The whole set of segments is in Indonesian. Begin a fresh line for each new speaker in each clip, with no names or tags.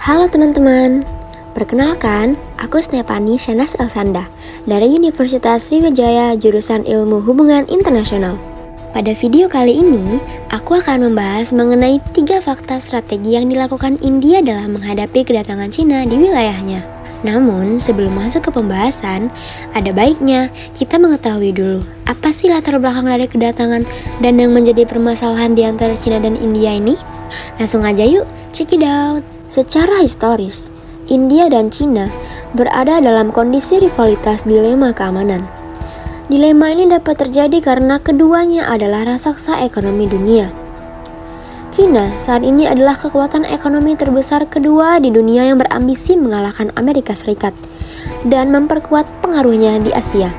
Halo teman-teman, perkenalkan, aku Stefani Shanas Elsanda dari Universitas Sriwijaya jurusan Ilmu Hubungan Internasional. Pada video kali ini, aku akan membahas mengenai 3 fakta strategi yang dilakukan India dalam menghadapi kedatangan Cina di wilayahnya. Namun, sebelum masuk ke pembahasan, ada baiknya kita mengetahui dulu apa sih latar belakang dari kedatangan dan yang menjadi permasalahan di antara Cina dan India ini. Langsung aja yuk, check it out. Secara historis, India dan Cina berada dalam kondisi rivalitas dilema keamanan. Dilema ini dapat terjadi karena keduanya adalah raksasa ekonomi dunia. Cina saat ini adalah kekuatan ekonomi terbesar kedua di dunia yang berambisi mengalahkan Amerika Serikat dan memperkuat pengaruhnya di Asia.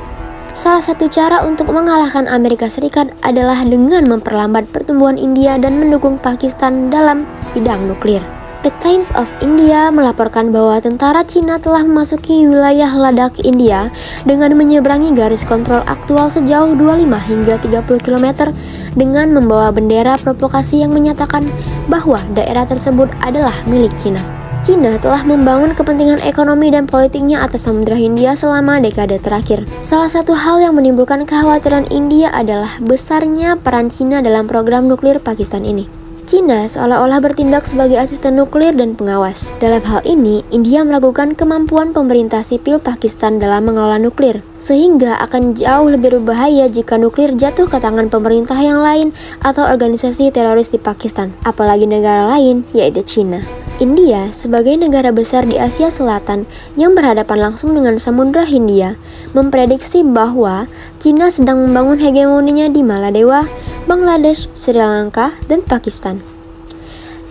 Salah satu cara untuk mengalahkan Amerika Serikat adalah dengan memperlambat pertumbuhan India dan mendukung Pakistan dalam bidang nuklir. The Times of India melaporkan bahwa tentara Cina telah memasuki wilayah Ladakh India dengan menyeberangi garis kontrol aktual sejauh 25 hingga 30 km dengan membawa bendera provokasi yang menyatakan bahwa daerah tersebut adalah milik Cina. Cina telah membangun kepentingan ekonomi dan politiknya atas Samudra Hindia selama dekade terakhir. Salah satu hal yang menimbulkan kekhawatiran India adalah besarnya peran Cina dalam program nuklir Pakistan ini. Cina seolah-olah bertindak sebagai asisten nuklir dan pengawas. Dalam hal ini, India melakukan kemampuan pemerintah sipil Pakistan dalam mengelola nuklir, sehingga akan jauh lebih berbahaya jika nuklir jatuh ke tangan pemerintah yang lain atau organisasi teroris di Pakistan, apalagi negara lain, yaitu Cina. India sebagai negara besar di Asia Selatan yang berhadapan langsung dengan Samudra Hindia memprediksi bahwa Cina sedang membangun hegemoninya di Maladewa, Bangladesh, Sri Lanka, dan Pakistan.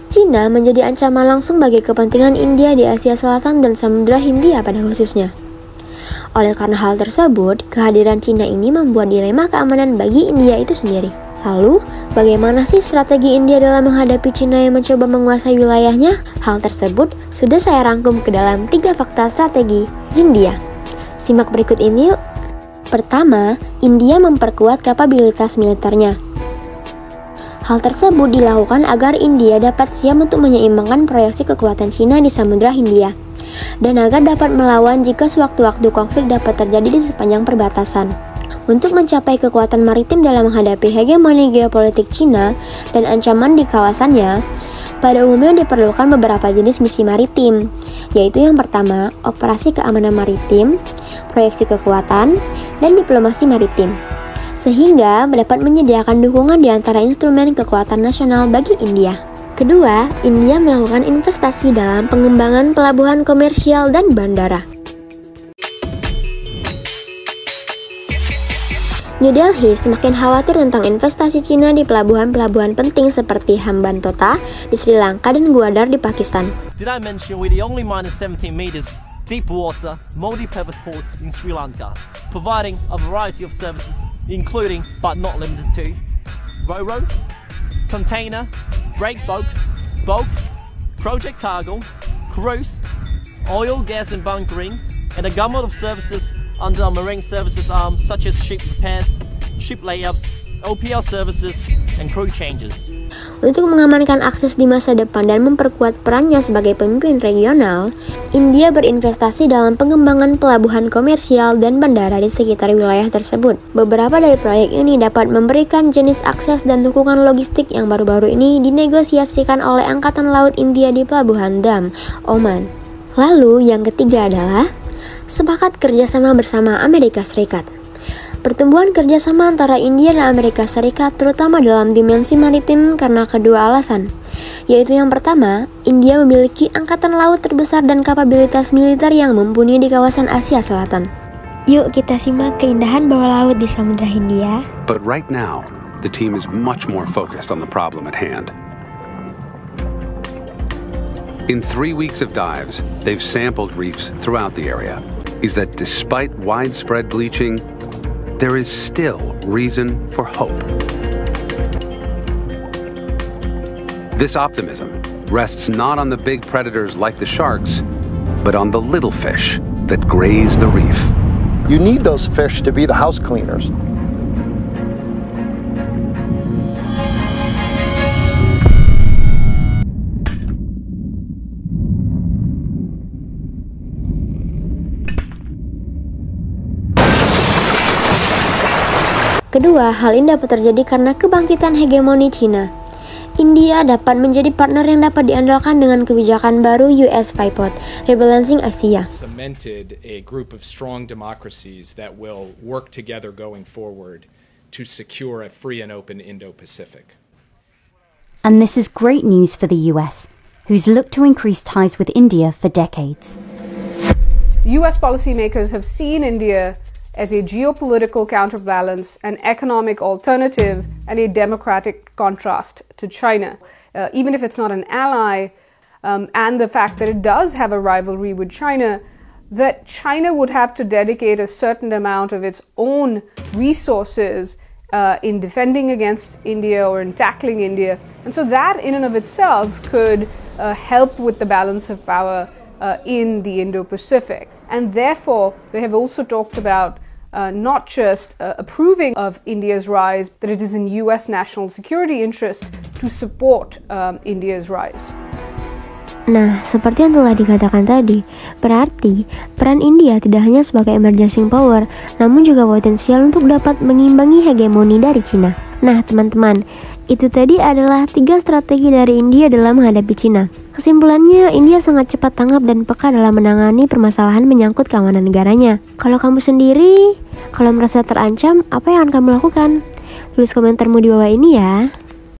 Cina menjadi ancaman langsung bagi kepentingan India di Asia Selatan dan Samudra Hindia pada khususnya. Oleh karena hal tersebut, kehadiran Cina ini membuat dilema keamanan bagi India itu sendiri. Lalu, bagaimana sih strategi India dalam menghadapi Cina yang mencoba menguasai wilayahnya? Hal tersebut sudah saya rangkum ke dalam 3 fakta strategi India. Simak berikut ini yuk. Pertama, India memperkuat kapabilitas militernya. Hal tersebut dilakukan agar India dapat siap untuk menyeimbangkan proyeksi kekuatan Cina di Samudra Hindia dan agar dapat melawan jika sewaktu-waktu konflik dapat terjadi di sepanjang perbatasan. Untuk mencapai kekuatan maritim dalam menghadapi hegemoni geopolitik Cina dan ancaman di kawasannya, pada umumnya diperlukan beberapa jenis misi maritim, yaitu yang pertama, operasi keamanan maritim, proyeksi kekuatan, dan diplomasi maritim, sehingga dapat menyediakan dukungan di antara instrumen kekuatan nasional bagi India. Kedua, India melakukan investasi dalam pengembangan pelabuhan komersial dan bandara. New Delhi semakin khawatir tentang investasi Cina di pelabuhan-pelabuhan penting seperti Hambantota di Sri Lanka dan Gwadar di Pakistan.
Did I mention we're the only -17 meters deep water multi-purpose port in Sri Lanka, providing a variety of services, including but not limited to ro-ro, container, break bulk, project cargo, cruise, oil, gas and bunkering, and a gamut of services under our marine services arm such as ship repairs, ship layups, OPL services, and crew changes.
Untuk mengamankan akses di masa depan dan memperkuat perannya sebagai pemimpin regional, India berinvestasi dalam pengembangan pelabuhan komersial dan bandara di sekitar wilayah tersebut. Beberapa dari proyek ini dapat memberikan jenis akses dan dukungan logistik yang baru-baru ini dinegosiasikan oleh Angkatan Laut India di Pelabuhan Dam, Oman. Lalu yang ketiga adalah sepakat kerjasama bersama Amerika Serikat. Pertumbuhan kerjasama antara India dan Amerika Serikat terutama dalam dimensi maritim karena kedua alasan, yaitu yang pertama, India memiliki angkatan laut terbesar dan kapabilitas militer yang mumpuni di kawasan Asia Selatan. Yuk kita simak keindahan bawah laut di Samudra Hindia.
But right now, the team is much more focused on the problem at hand. In 3 weeks of dives, they've sampled reefs throughout the area. Is that despite widespread bleaching, there is still reason for hope. This optimism rests not on the big predators like the sharks, but on the little fish that graze the reef.
You need those fish to be the house cleaners.
kedua, hal ini dapat terjadi karena kebangkitan hegemoni Cina. India dapat menjadi partner yang dapat diandalkan dengan kebijakan baru US Pivot, rebalancing Asia.
Cemented a group of strong democracies that will work together going forward to secure a free and open Indo-Pacific.
And this is great news for the US, who's looked to increase ties with India for decades.
US policymakers have seen India as a geopolitical counterbalance, an economic alternative, and a democratic contrast to China. Even if it's not an ally, and the fact that it does have a rivalry with China, that China would have to dedicate a certain amount of its own resources in defending against India or in tackling India. And so that in and of itself could help with the balance of power in the Indo-Pacific. And therefore, they have also talked about not just approving of India's rise, but it is in US national security interest to support India's rise.
Nah, seperti yang telah dikatakan tadi, berarti peran India tidak hanya sebagai emerging power, namun juga potensial untuk dapat mengimbangi hegemoni dari Cina. Nah, teman-teman, itu tadi adalah 3 strategi dari India dalam menghadapi Cina. Kesimpulannya, India sangat cepat tanggap dan peka dalam menangani permasalahan menyangkut keamanan negaranya. Kalau kamu sendiri, kalau merasa terancam, apa yang akan kamu lakukan? Tulis komentarmu di bawah ini ya.